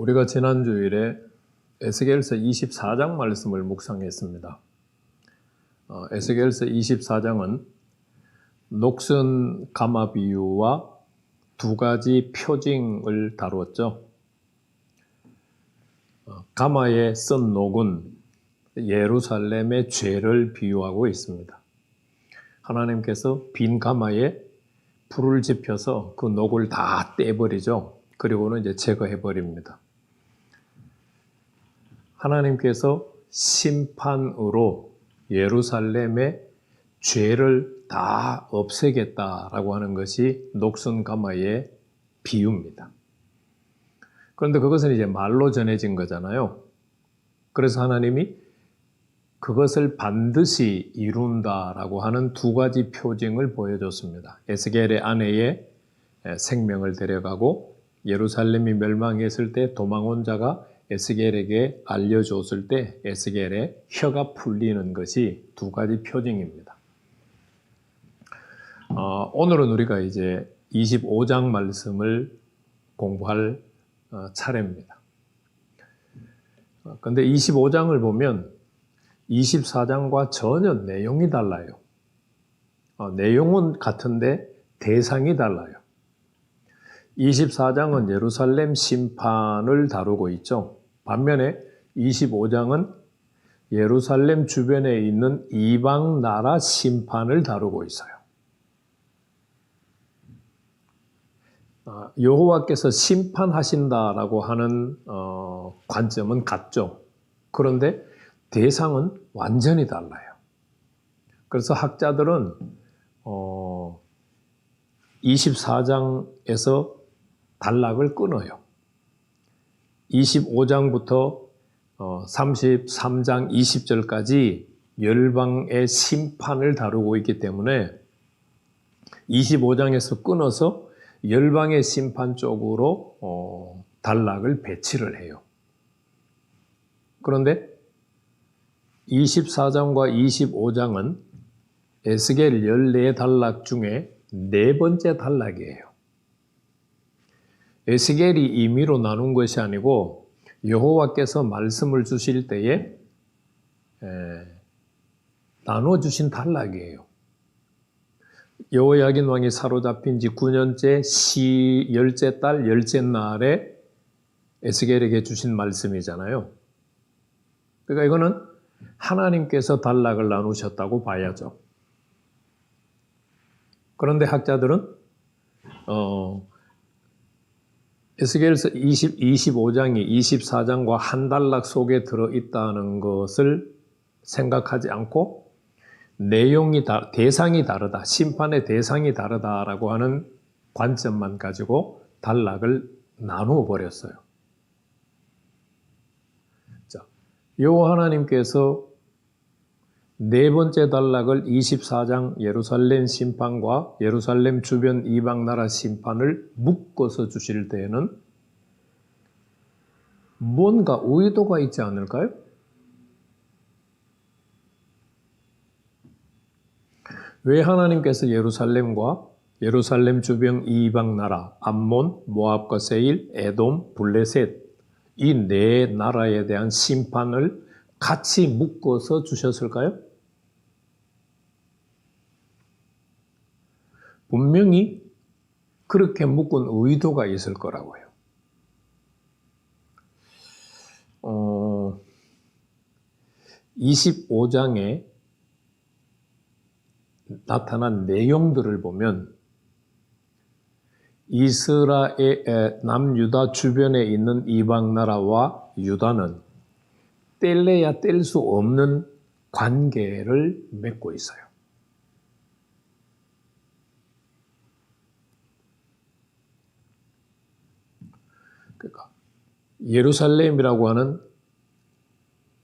우리가 지난 주일에 에스겔서 24장 말씀을 묵상했습니다. 에스겔서 24장은 녹슨 가마 비유와 두 가지 표징을 다루었죠. 가마에 쓴 녹은 예루살렘의 죄를 비유하고 있습니다. 하나님께서 빈 가마에 불을 지펴서 그 녹을 다 떼버리죠. 그리고는 이제 제거해 버립니다. 하나님께서 심판으로 예루살렘의 죄를 다 없애겠다라고 하는 것이 녹슨 가마의 비유입니다. 그런데 그것은 이제 말로 전해진 거잖아요. 그래서 하나님이 그것을 반드시 이룬다라고 하는 두 가지 표징을 보여줬습니다. 에스겔의 아내의 생명을 데려가고 예루살렘이 멸망했을 때 도망온 자가 에스겔에게 알려줬을 때 에스겔의 혀가 풀리는 것이 두 가지 표징입니다. 오늘은 우리가 이제 25장 말씀을 공부할 차례입니다. 그런데 25장을 보면 24장과 전혀 내용이 달라요. 내용은 같은데 대상이 달라요. 24장은 예루살렘 심판을 다루고 있죠. 반면에 25장은 예루살렘 주변에 있는 이방 나라 심판을 다루고 있어요. 여호와께서 심판하신다라고 하는 관점은 같죠. 그런데 대상은 완전히 달라요. 그래서 학자들은 24장에서 단락을 끊어요. 25장부터 33장 20절까지 열방의 심판을 다루고 있기 때문에 25장에서 끊어서 열방의 심판 쪽으로 단락을 배치를 해요. 그런데 24장과 25장은 에스겔 14단락 중에 네 번째 단락이에요. 에스겔이 임의로 나눈 것이 아니고 여호와께서 말씀을 주실 때에 나눠주신 단락이에요. 여호야긴 왕이 사로잡힌 지 9년째 10째 달 10째 날에 에스겔에게 주신 말씀이잖아요. 그러니까 이거는 하나님께서 단락을 나누셨다고 봐야죠. 그런데 학자들은 에스겔서 25장이 24장과 한 단락 속에 들어있다는 것을 생각하지 않고 대상이 다르다, 심판의 대상이 다르다라고 하는 관점만 가지고 단락을 나누어 버렸어요. 자, 여호와 하나님께서 네 번째 단락을 24장 예루살렘 심판과 예루살렘 주변 이방 나라 심판을 묶어서 주실 때에는 뭔가 의도가 있지 않을까요? 왜 하나님께서 예루살렘과 예루살렘 주변 이방 나라 암몬, 모압과 세일, 에돔, 블레셋 이 네 나라에 대한 심판을 같이 묶어서 주셨을까요? 분명히 그렇게 묶은 의도가 있을 거라고요. 25장에 나타난 내용들을 보면 이스라엘 남유다 주변에 있는 이방 나라와 유다는 뗄래야 뗄 수 없는 관계를 맺고 있어요. 그러니까 예루살렘이라고 하는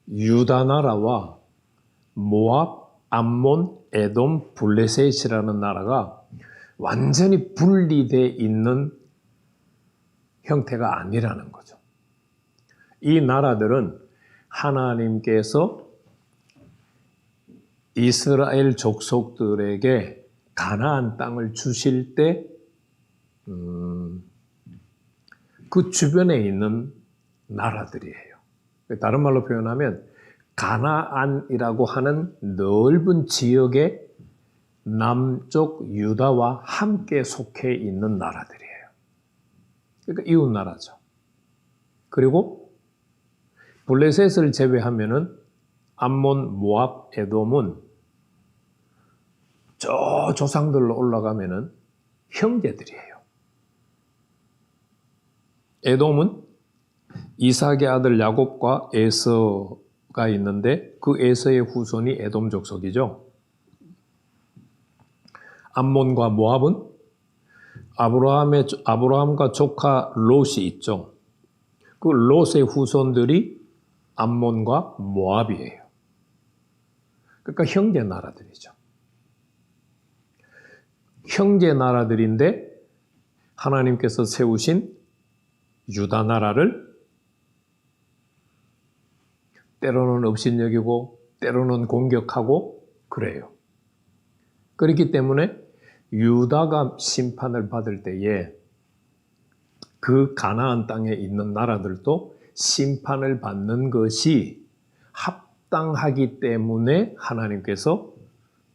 유다 나라와 모압, 암몬, 에돔, 블레셋이라는 나라가 완전히 분리되어 있는 형태가 아니라는 거죠. 이 나라들은 하나님께서 이스라엘 족속들에게 가나안 땅을 주실 때 그 주변에 있는 나라들이에요. 다른 말로 표현하면 가나안이라고 하는 넓은 지역의 남쪽 유다와 함께 속해 있는 나라들이에요. 그러니까 이웃 나라죠. 그리고 블레셋을 제외하면은 암몬, 모압, 에돔은 저 조상들로 올라가면은 형제들이에요. 에돔은 이삭의 아들 야곱과 에서가 있는데 그 에서의 후손이 에돔 족속이죠. 암몬과 모압은 아브라함과 조카 롯이 있죠. 그 롯의 후손들이 암몬과 모압이에요. 그러니까 형제 나라들이죠. 형제 나라들인데 하나님께서 세우신 유다 나라를 때로는 업신여기고 때로는 공격하고 그래요. 그렇기 때문에 유다가 심판을 받을 때에 그 가나안 땅에 있는 나라들도 심판을 받는 것이 합당하기 때문에 하나님께서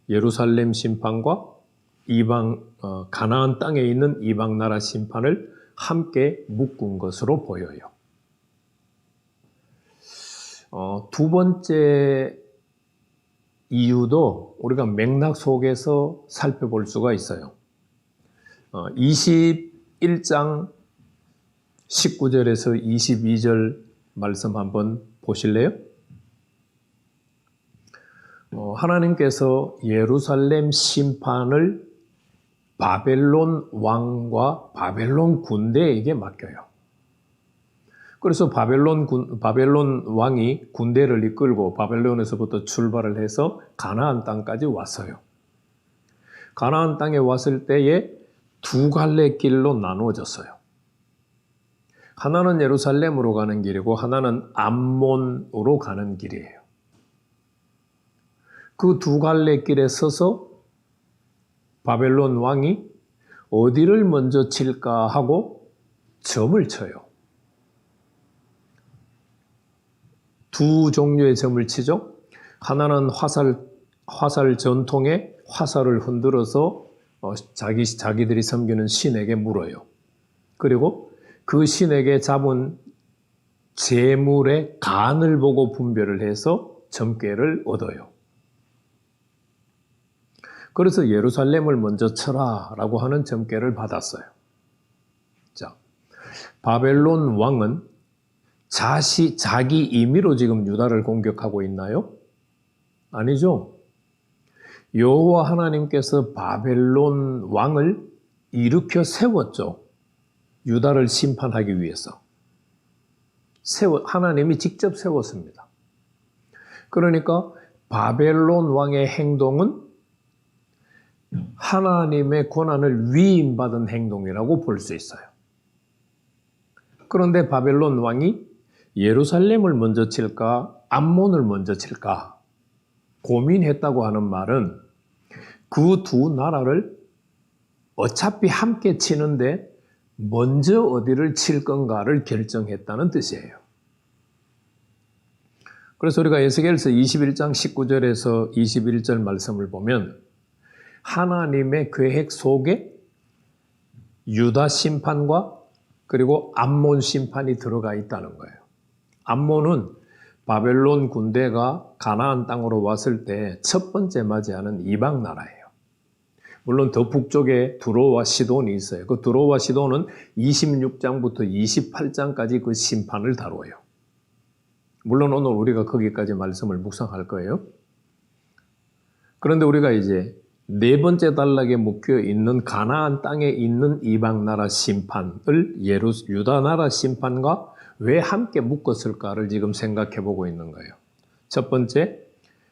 예루살렘 심판과 가나안 땅에 있는 이방 나라 심판을 함께 묶은 것으로 보여요. 두 번째 이유도 우리가 맥락 속에서 살펴볼 수가 있어요. 21장 19절에서 22절 말씀 한번 보실래요? 하나님께서 예루살렘 심판을 바벨론 왕과 바벨론 군대에게 맡겨요. 그래서 바벨론 왕이 군대를 이끌고 바벨론에서부터 출발을 해서 가나안 땅까지 왔어요. 가나안 땅에 왔을 때에 두 갈래 길로 나누어졌어요. 하나는 예루살렘으로 가는 길이고 하나는 암몬으로 가는 길이에요. 그 두 갈래 길에 서서 바벨론 왕이 어디를 먼저 칠까 하고 점을 쳐요. 두 종류의 점을 치죠. 하나는 화살 전통에 화살을 흔들어서 자기들이 섬기는 신에게 물어요. 그리고 그 신에게 잡은 제물의 간을 보고 분별을 해서 점괘를 얻어요. 그래서 예루살렘을 먼저 쳐라라고 하는 점괘를 받았어요. 자, 바벨론 왕은 자기 임의로 지금 유다를 공격하고 있나요? 아니죠. 여호와 하나님께서 바벨론 왕을 일으켜 세웠죠. 유다를 심판하기 위해서. 하나님이 직접 세웠습니다. 그러니까 바벨론 왕의 행동은 하나님의 권한을 위임받은 행동이라고 볼 수 있어요. 그런데 바벨론 왕이 예루살렘을 먼저 칠까 암몬을 먼저 칠까 고민했다고 하는 말은 그 두 나라를 어차피 함께 치는데 먼저 어디를 칠 건가를 결정했다는 뜻이에요. 그래서 우리가 에스겔서 21장 19절에서 21절 말씀을 보면 하나님의 계획 속에 유다 심판과 그리고 암몬 심판이 들어가 있다는 거예요. 암몬은 바벨론 군대가 가나안 땅으로 왔을 때 첫 번째 맞이하는 이방 나라예요. 물론 더 북쪽에 두로와 시돈이 있어요. 그 두로와 시돈은 26장부터 28장까지 그 심판을 다뤄요. 물론 오늘 우리가 거기까지 말씀을 묵상할 거예요. 그런데 우리가 이제 네 번째 단락에 묶여 있는 가나안 땅에 있는 이방 나라 심판을 유다 나라 심판과 왜 함께 묶었을까를 지금 생각해 보고 있는 거예요. 첫 번째,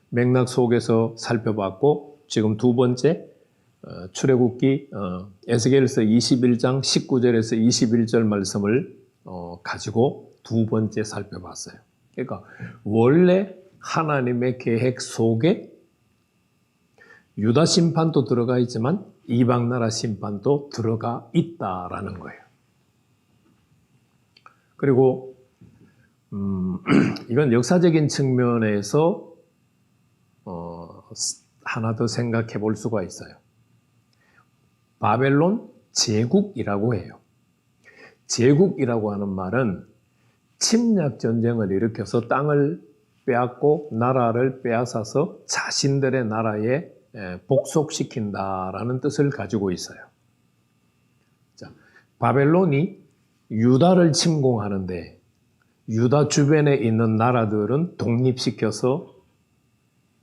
맥락 속에서 살펴봤고, 지금 두 번째, 출애굽기 에스겔서 21장 19절에서 21절 말씀을 가지고 두 번째 살펴봤어요. 그러니까 원래 하나님의 계획 속에 유다 심판도 들어가 있지만 이방 나라 심판도 들어가 있다라는 거예요. 그리고 이건 역사적인 측면에서 하나 더 생각해 볼 수가 있어요. 바벨론 제국이라고 해요. 제국이라고 하는 말은 침략 전쟁을 일으켜서 땅을 빼앗고 나라를 빼앗아서 자신들의 나라에 복속시킨다라는 뜻을 가지고 있어요. 자, 바벨론이 유다를 침공하는데 유다 주변에 있는 나라들은 독립시켜서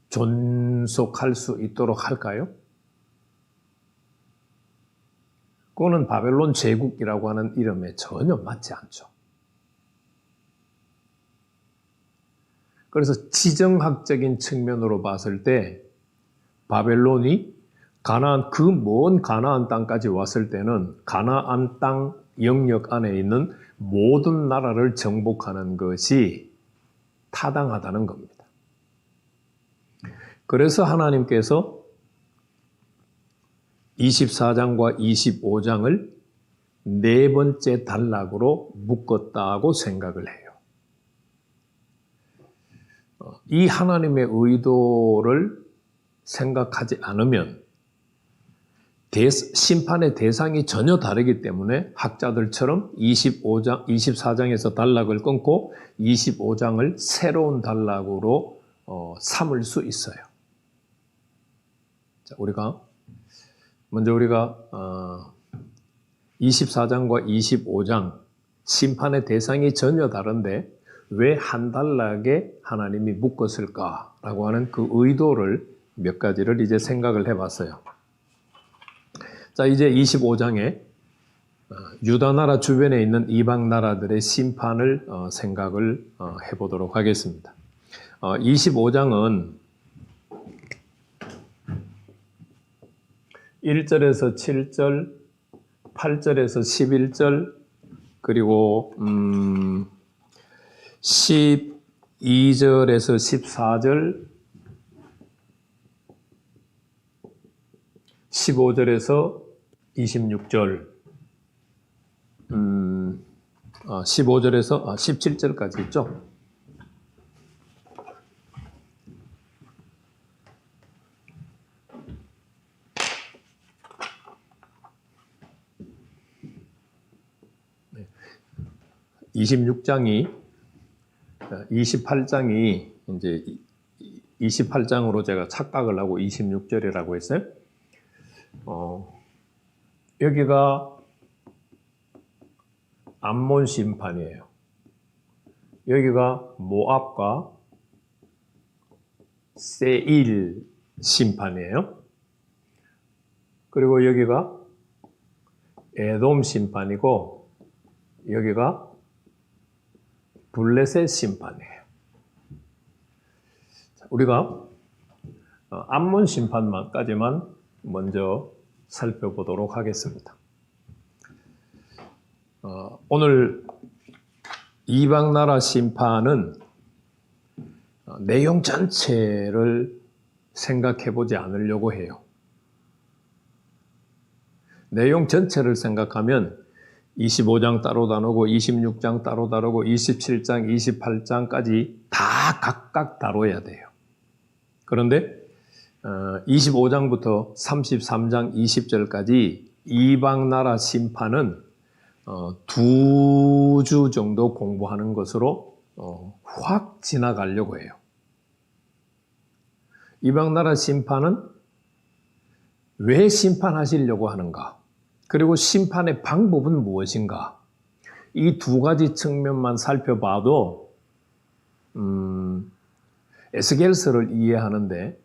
존속할 수 있도록 할까요? 그거는 바벨론 제국이라고 하는 이름에 전혀 맞지 않죠. 그래서 지정학적인 측면으로 봤을 때 바벨론이 가나안, 그 먼 가나안 땅까지 왔을 때는 가나안 땅 영역 안에 있는 모든 나라를 정복하는 것이 타당하다는 겁니다. 그래서 하나님께서 24장과 25장을 네 번째 단락으로 묶었다고 생각을 해요. 이 하나님의 의도를 생각하지 않으면 심판의 대상이 전혀 다르기 때문에 학자들처럼 24장에서 단락을 끊고 25장을 새로운 단락으로 삼을 수 있어요. 자, 먼저 우리가 24장과 25장 심판의 대상이 전혀 다른데 왜 한 단락에 하나님이 묶었을까라고 하는 그 의도를 몇 가지를 이제 생각을 해봤어요. 자, 이제 25장에 유다 나라 주변에 있는 이방 나라들의 심판을 생각을 해보도록 하겠습니다. 25장은 1절에서 7절, 8절에서 11절, 그리고 12절에서 14절, 15절에서 26절, 15절에서 17절까지 있죠. 네. 28장이 이제 28장으로 제가 착각을 하고 26절이라고 했어요. 여기가 암몬 심판이에요. 여기가 모압과 세일 심판이에요. 그리고 여기가 에돔 심판이고 여기가 블레셋 심판이에요. 우리가 암몬 심판까지만 먼저 살펴보도록 하겠습니다. 오늘 이방 나라 심판은 내용 전체를 생각해 보지 않으려고 해요. 내용 전체를 생각하면 25장 따로 다루고 26장 따로 다루고 27장, 28장까지 다 각각 다뤄야 돼요. 그런데 25장부터 33장 20절까지 이방 나라 심판은 2주 정도 공부하는 것으로 확 지나가려고 해요. 이방 나라 심판은 왜 심판하시려고 하는가? 그리고 심판의 방법은 무엇인가? 이 두 가지 측면만 살펴봐도 에스겔서를 이해하는데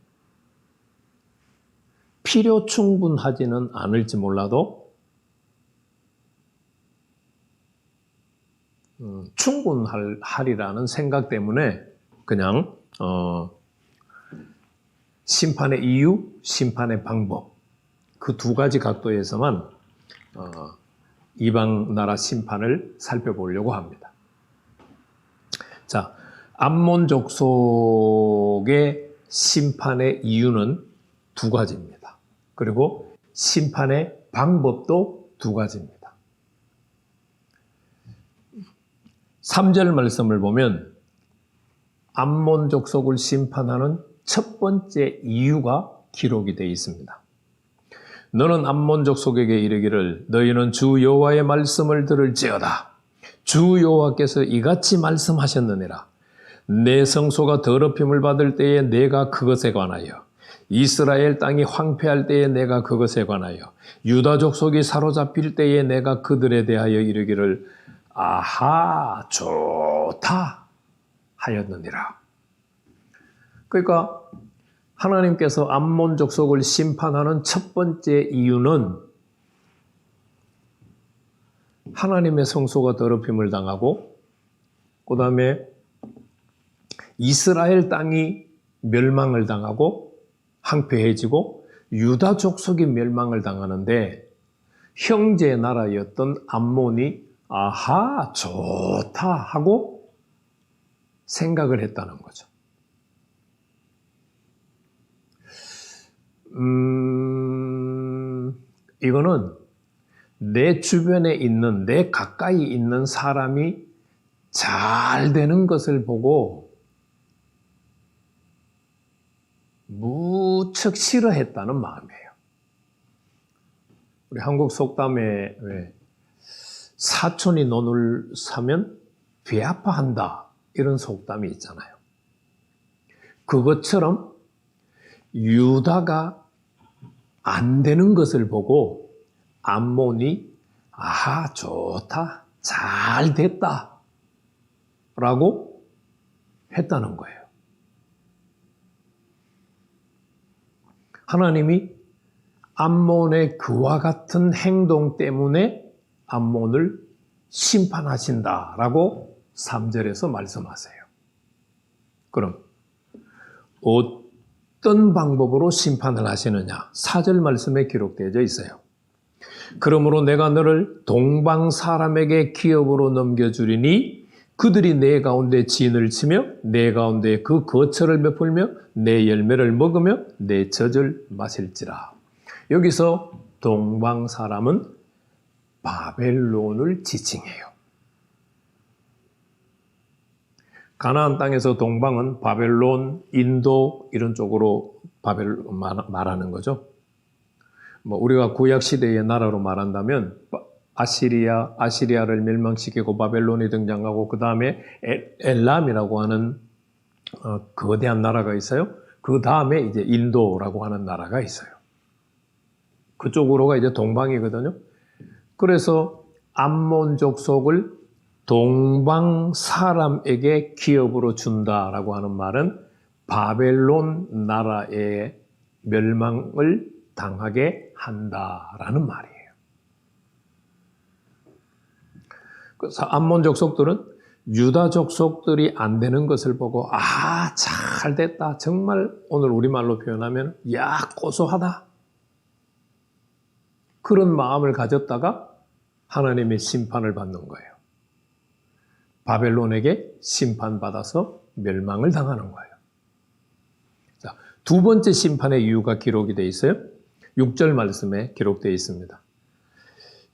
필요 충분하지는 않을지 몰라도 충분하리라는 생각 때문에 그냥 심판의 이유, 심판의 방법 그 두 가지 각도에서만 이방 나라 심판을 살펴보려고 합니다. 자, 암몬 족속의 심판의 이유는 두 가지입니다. 그리고 심판의 방법도 두 가지입니다. 3절 말씀을 보면 암몬 족속을 심판하는 첫 번째 이유가 기록이 되어 있습니다. 너는 암몬 족속에게 이르기를 너희는 주 여호와의 말씀을 들을지어다. 주 여호와께서 이같이 말씀하셨느니라. 내 성소가 더럽힘을 받을 때에 내가 그것에 관하여 이스라엘 땅이 황폐할 때에 내가 그것에 관하여 유다 족속이 사로잡힐 때에 내가 그들에 대하여 이르기를 아하 좋다 하였느니라. 그러니까 하나님께서 암몬 족속을 심판하는 첫 번째 이유는 하나님의 성소가 더럽힘을 당하고 그 다음에 이스라엘 땅이 멸망을 당하고 황폐해지고 유다 족속이 멸망을 당하는데 형제 나라였던 암몬이 아하 좋다 하고 생각을 했다는 거죠. 이거는 내 주변에 있는 내 가까이 있는 사람이 잘 되는 것을 보고 무척 싫어했다는 마음이에요. 우리 한국 속담에 왜 사촌이 논을 사면 배 아파한다 이런 속담이 있잖아요. 그것처럼 유다가 안 되는 것을 보고 암몬이 아하 좋다 잘 됐다 라고 했다는 거예요. 하나님이 암몬의 그와 같은 행동 때문에 암몬을 심판하신다라고 3절에서 말씀하세요. 그럼 어떤 방법으로 심판을 하시느냐? 4절 말씀에 기록되어 있어요. 그러므로 내가 너를 동방 사람에게 기업으로 넘겨주리니 그들이 내 가운데 진을 치며 내 가운데 그 거처를 베풀며 내 열매를 먹으며 내 젖을 마실지라. 여기서 동방 사람은 바벨론을 지칭해요. 가나안 땅에서 동방은 바벨론, 인도 이런 쪽으로 말하는 거죠. 우리가 구약 시대의 나라로 말한다면 아시리아를 멸망시키고 바벨론이 등장하고 그 다음에 엘람이라고 하는 거대한 나라가 있어요. 그 다음에 이제 인도라고 하는 나라가 있어요. 그쪽으로가 이제 동방이거든요. 그래서 암몬 족속을 동방 사람에게 기업으로 준다라고 하는 말은 바벨론 나라의 멸망을 당하게 한다라는 말이에요. 그래서 암몬 족속들은 유다 족속들이 안 되는 것을 보고 아, 잘 됐다. 정말 오늘 우리말로 표현하면 야, 고소하다. 그런 마음을 가졌다가 하나님의 심판을 받는 거예요. 바벨론에게 심판받아서 멸망을 당하는 거예요. 자, 두 번째 심판의 이유가 기록이 되어 있어요. 6절 말씀에 기록되어 있습니다.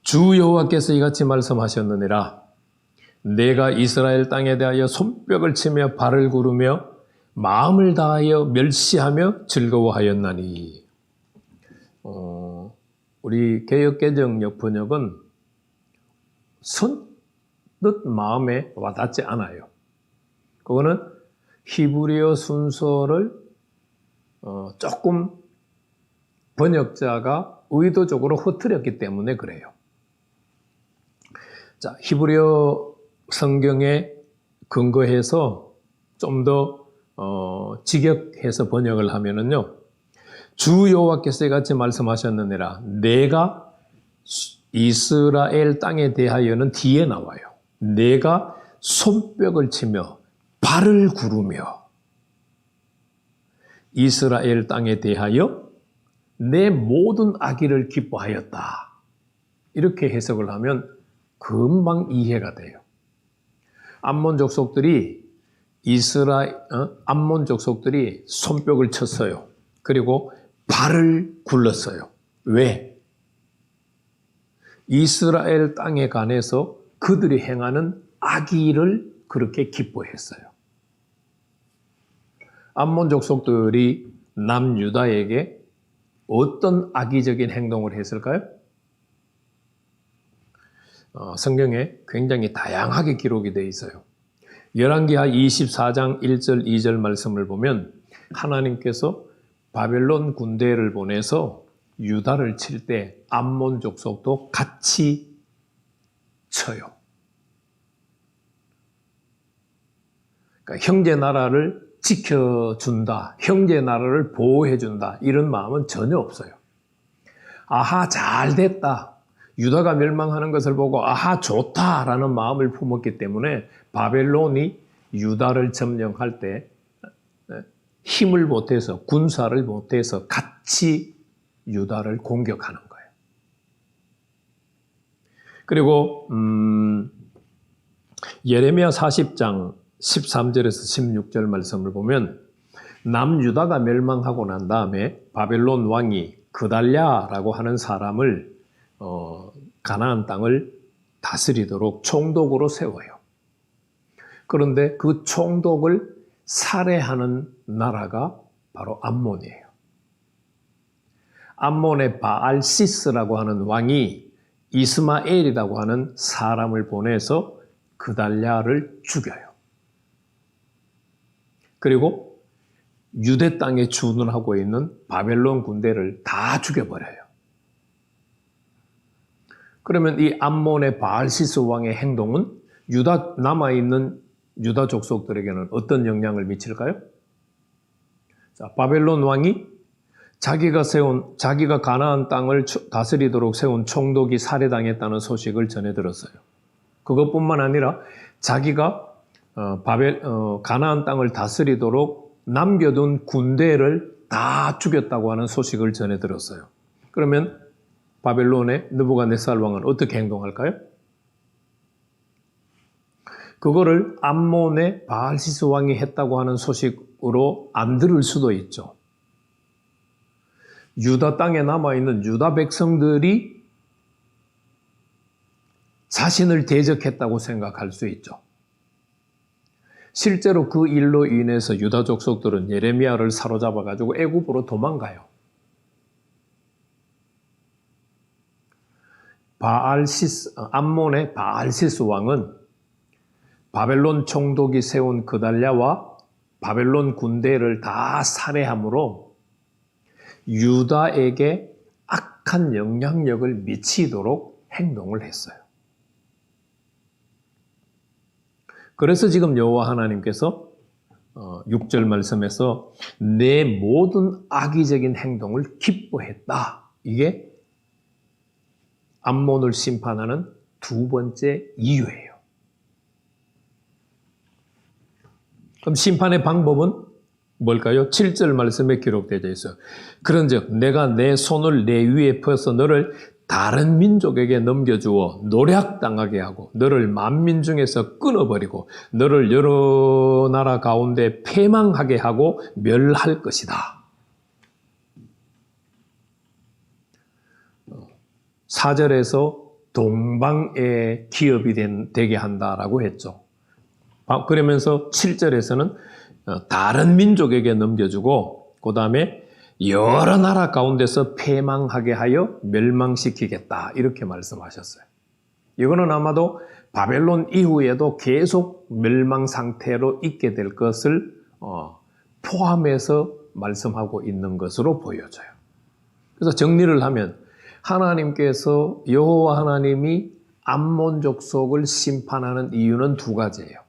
주 여호와께서 이같이 말씀하셨느니라. 내가 이스라엘 땅에 대하여 손뼉을 치며 발을 구르며 마음을 다하여 멸시하며 즐거워하였나니. 우리 개역개정역 번역은 선뜻 마음에 와닿지 않아요. 그거는 히브리어 순서를 조금 번역자가 의도적으로 흐트렸기 때문에 그래요. 자, 히브리어 성경에 근거해서 좀 더 직역해서 번역을 하면은요. 주 여호와께서 같이 말씀하셨느니라. 내가 이스라엘 땅에 대하여는 뒤에 나와요. 내가 손뼉을 치며 발을 구르며 이스라엘 땅에 대하여 내 모든 악의를 기뻐하였다. 이렇게 해석을 하면 금방 이해가 돼요. 암몬 족속들이 암몬 족속들이 손뼉을 쳤어요. 그리고 발을 굴렀어요. 왜? 이스라엘 땅에 관해서 그들이 행하는 아기를 그렇게 기뻐했어요. 암몬 족속들이 남유다에게 어떤 악의적인 행동을 했을까요? 성경에 굉장히 다양하게 기록이 되어 있어요. 열왕기하 24장 1절 2절 말씀을 보면 하나님께서 바벨론 군대를 보내서 유다를 칠 때 암몬 족속도 같이 쳐요. 그러니까 형제 나라를 지켜준다, 형제 나라를 보호해준다 이런 마음은 전혀 없어요. 아하 잘 됐다, 유다가 멸망하는 것을 보고 아하 좋다라는 마음을 품었기 때문에 바벨론이 유다를 점령할 때 힘을 보태서 군사를 보태서 같이 유다를 공격하는 거예요. 그리고 예레미야 40장 13절에서 16절 말씀을 보면 남유다가 멸망하고 난 다음에 바벨론 왕이 그달랴라고 하는 사람을 가나안 땅을 다스리도록 총독으로 세워요. 그런데 그 총독을 살해하는 나라가 바로 암몬이에요. 암몬의 바알시스라고 하는 왕이 이스마엘이라고 하는 사람을 보내서 그달랴를 죽여요. 그리고 유대 땅에 주둔하고 있는 바벨론 군대를 다 죽여버려요. 그러면 이 암몬의 바알시스 왕의 행동은 남아있는 유다 족속들에게는 어떤 영향을 미칠까요? 자, 바벨론 왕이 자기가 가나안 땅을 다스리도록 세운 총독이 살해당했다는 소식을 전해 들었어요. 그것뿐만 아니라 자기가 가나안 땅을 다스리도록 남겨둔 군대를 다 죽였다고 하는 소식을 전해 들었어요. 그러면 바벨론의 느부갓네살 왕은 어떻게 행동할까요? 그거를 암몬의 바알시스 왕이 했다고 하는 소식으로 안 들을 수도 있죠. 유다 땅에 남아있는 유다 백성들이 자신을 대적했다고 생각할 수 있죠. 실제로 그 일로 인해서 유다 족속들은 예레미야를 사로잡아가지고 애굽으로 도망가요. 암몬의 바알시스 왕은 바벨론 총독이 세운 그달랴와 바벨론 군대를 다 살해함으로 유다에게 악한 영향력을 미치도록 행동을 했어요. 그래서 지금 여호와 하나님께서 6절 말씀에서 내 모든 악의적인 행동을 기뻐했다. 이게 암몬을 심판하는 두 번째 이유예요. 그럼 심판의 방법은 뭘까요? 7절 말씀에 기록되어 있어요. 그런즉 내가 내 손을 내 위에 펴서 너를 다른 민족에게 넘겨주어 노략당하게 하고 너를 만민 중에서 끊어버리고 너를 여러 나라 가운데 패망하게 하고 멸할 것이다. 4절에서 동방의 기업이 되게 한다라고 했죠. 그러면서 7절에서는 다른 민족에게 넘겨주고 그 다음에 여러 나라 가운데서 패망하게 하여 멸망시키겠다 이렇게 말씀하셨어요. 이거는 아마도 바벨론 이후에도 계속 멸망 상태로 있게 될 것을 포함해서 말씀하고 있는 것으로 보여져요. 그래서 정리를 하면 하나님께서 여호와 하나님이 암몬 족속을 심판하는 이유는 두 가지예요.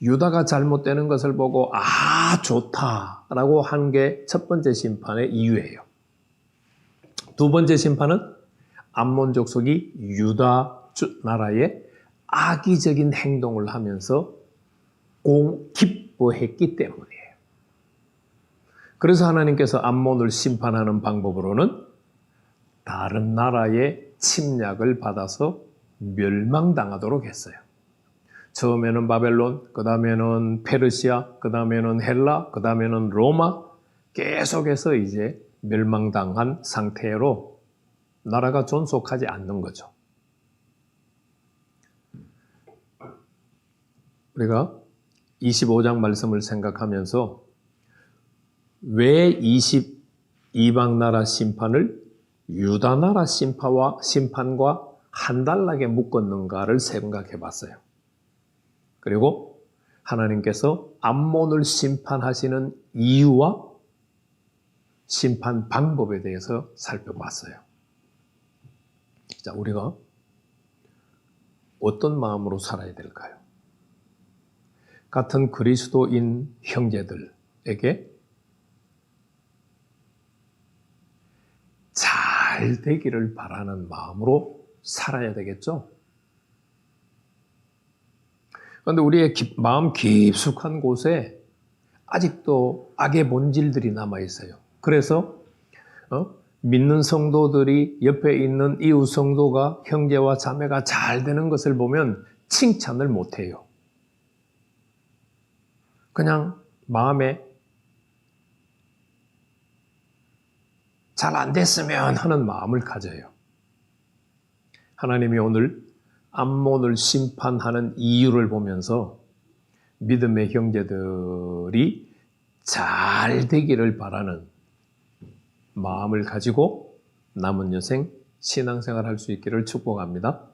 유다가 잘못되는 것을 보고 좋다라고 한 게 첫 번째 심판의 이유예요. 두 번째 심판은 암몬 족속이 유다 나라에 악의적인 행동을 하면서 기뻐했기 때문이에요. 그래서 하나님께서 암몬을 심판하는 방법으로는 다른 나라의 침략을 받아서 멸망당하도록 했어요. 처음에는 바벨론, 그 다음에는 페르시아, 그 다음에는 헬라, 그 다음에는 로마, 계속해서 이제 멸망당한 상태로 나라가 존속하지 않는 거죠. 우리가 25장 말씀을 생각하면서 왜 22방 나라 심판을 유다 나라 심판과 한달나게 묶었는가를 생각해 봤어요. 그리고 하나님께서 암몬을 심판하시는 이유와 심판 방법에 대해서 살펴봤어요. 자, 우리가 어떤 마음으로 살아야 될까요? 같은 그리스도인 형제들에게 잘 되기를 바라는 마음으로 살아야 되겠죠? 그런데 우리의 마음 깊숙한 곳에 아직도 악의 본질들이 남아 있어요. 그래서 믿는 성도들이 옆에 있는 이웃 성도가 형제와 자매가 잘 되는 것을 보면 칭찬을 못해요. 그냥 마음에 잘 안 됐으면 하는 마음을 가져요. 하나님이 오늘 암몬을 심판하는 이유를 보면서 믿음의 형제들이 잘 되기를 바라는 마음을 가지고 남은 여생 신앙생활 할 수 있기를 축복합니다.